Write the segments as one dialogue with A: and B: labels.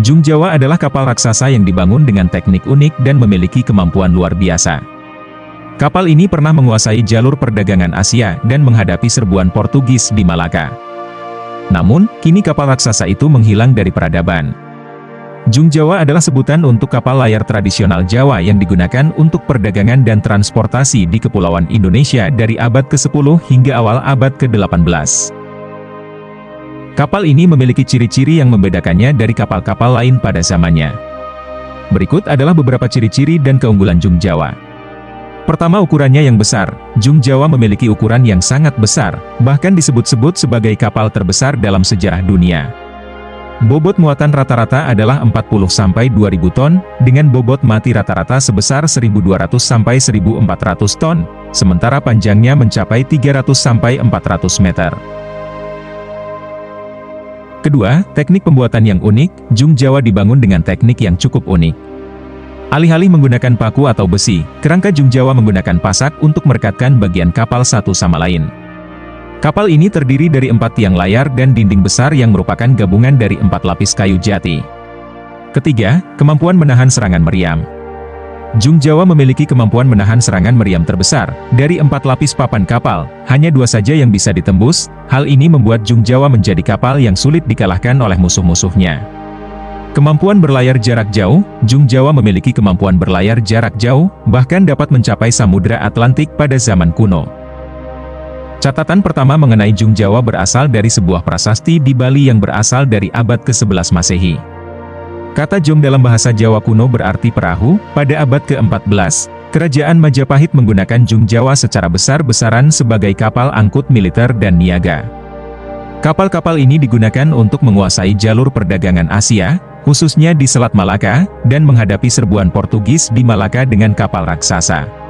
A: Jung Jawa adalah kapal raksasa yang dibangun dengan teknik unik dan memiliki kemampuan luar biasa. Kapal ini pernah menguasai jalur perdagangan Asia dan menghadapi serbuan Portugis di Malaka. Namun, kini kapal raksasa itu menghilang dari peradaban. Jung Jawa adalah sebutan untuk kapal layar tradisional Jawa yang digunakan untuk perdagangan dan transportasi di Kepulauan Indonesia dari abad ke-10 hingga awal abad ke-18. Kapal ini memiliki ciri-ciri yang membedakannya dari kapal-kapal lain pada zamannya. Berikut adalah beberapa ciri-ciri dan keunggulan Jung Jawa. Pertama, ukurannya yang besar. Jung Jawa memiliki ukuran yang sangat besar, bahkan disebut-sebut sebagai kapal terbesar dalam sejarah dunia. Bobot muatan rata-rata adalah 40-2000 ton, dengan bobot mati rata-rata sebesar 1200-1400 ton, sementara panjangnya mencapai 300-400 meter. Kedua, teknik pembuatan yang unik. Jung Jawa dibangun dengan teknik yang cukup unik. Alih-alih menggunakan paku atau besi, kerangka Jung Jawa menggunakan pasak untuk merekatkan bagian kapal satu sama lain. Kapal ini terdiri dari 4 tiang layar dan dinding besar yang merupakan gabungan dari 4 lapis kayu jati. Ketiga, kemampuan menahan serangan meriam. Jung Jawa memiliki kemampuan menahan serangan meriam terbesar. Dari 4 lapis papan kapal, hanya 2 saja yang bisa ditembus. Hal ini membuat Jung Jawa menjadi kapal yang sulit dikalahkan oleh musuh-musuhnya. Kemampuan berlayar jarak jauh. Jung Jawa memiliki kemampuan berlayar jarak jauh, bahkan dapat mencapai Samudra Atlantik pada zaman kuno. Catatan pertama mengenai Jung Jawa berasal dari sebuah prasasti di Bali yang berasal dari abad ke-11 Masehi. Kata Jong dalam bahasa Jawa kuno berarti perahu. Pada abad ke-14, Kerajaan Majapahit menggunakan Jung Jawa secara besar-besaran sebagai kapal angkut militer dan niaga. Kapal-kapal ini digunakan untuk menguasai jalur perdagangan Asia, khususnya di Selat Malaka, dan menghadapi serbuan Portugis di Malaka dengan kapal raksasa.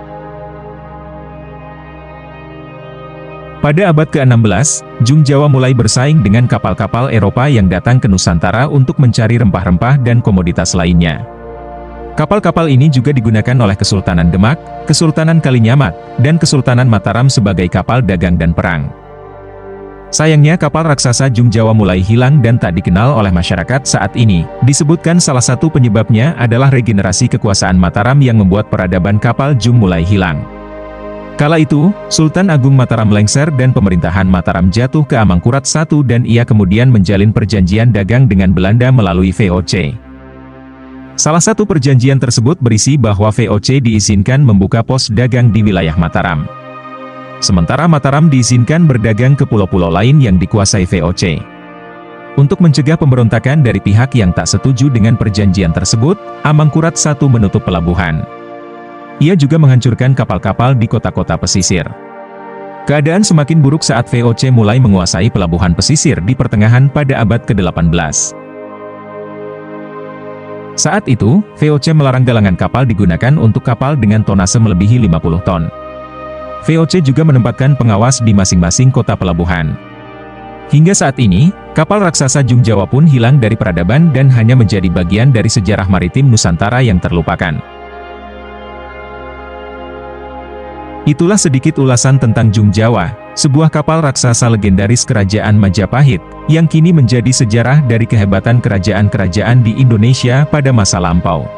A: Pada abad ke-16, Jung Jawa mulai bersaing dengan kapal-kapal Eropa yang datang ke Nusantara untuk mencari rempah-rempah dan komoditas lainnya. Kapal-kapal ini juga digunakan oleh Kesultanan Demak, Kesultanan Kalinyamat, dan Kesultanan Mataram sebagai kapal dagang dan perang. Sayangnya kapal raksasa Jung Jawa mulai hilang dan tak dikenal oleh masyarakat saat ini. Disebutkan salah satu penyebabnya adalah regenerasi kekuasaan Mataram yang membuat peradaban kapal Jung mulai hilang. Kala itu, Sultan Agung Mataram lengser dan pemerintahan Mataram jatuh ke Amangkurat I dan ia kemudian menjalin perjanjian dagang dengan Belanda melalui VOC. Salah satu perjanjian tersebut berisi bahwa VOC diizinkan membuka pos dagang di wilayah Mataram. Sementara Mataram diizinkan berdagang ke pulau-pulau lain yang dikuasai VOC. Untuk mencegah pemberontakan dari pihak yang tak setuju dengan perjanjian tersebut, Amangkurat I menutup pelabuhan. Ia juga menghancurkan kapal-kapal di kota-kota pesisir. Keadaan semakin buruk saat VOC mulai menguasai pelabuhan pesisir di pertengahan pada abad ke-18. Saat itu, VOC melarang galangan kapal digunakan untuk kapal dengan tonase melebihi 50 ton. VOC juga menempatkan pengawas di masing-masing kota pelabuhan. Hingga saat ini, kapal raksasa Jung Jawa pun hilang dari peradaban dan hanya menjadi bagian dari sejarah maritim Nusantara yang terlupakan. Itulah sedikit ulasan tentang Jung Jawa, sebuah kapal raksasa legendaris Kerajaan Majapahit, yang kini menjadi sejarah dari kehebatan kerajaan-kerajaan di Indonesia pada masa lampau.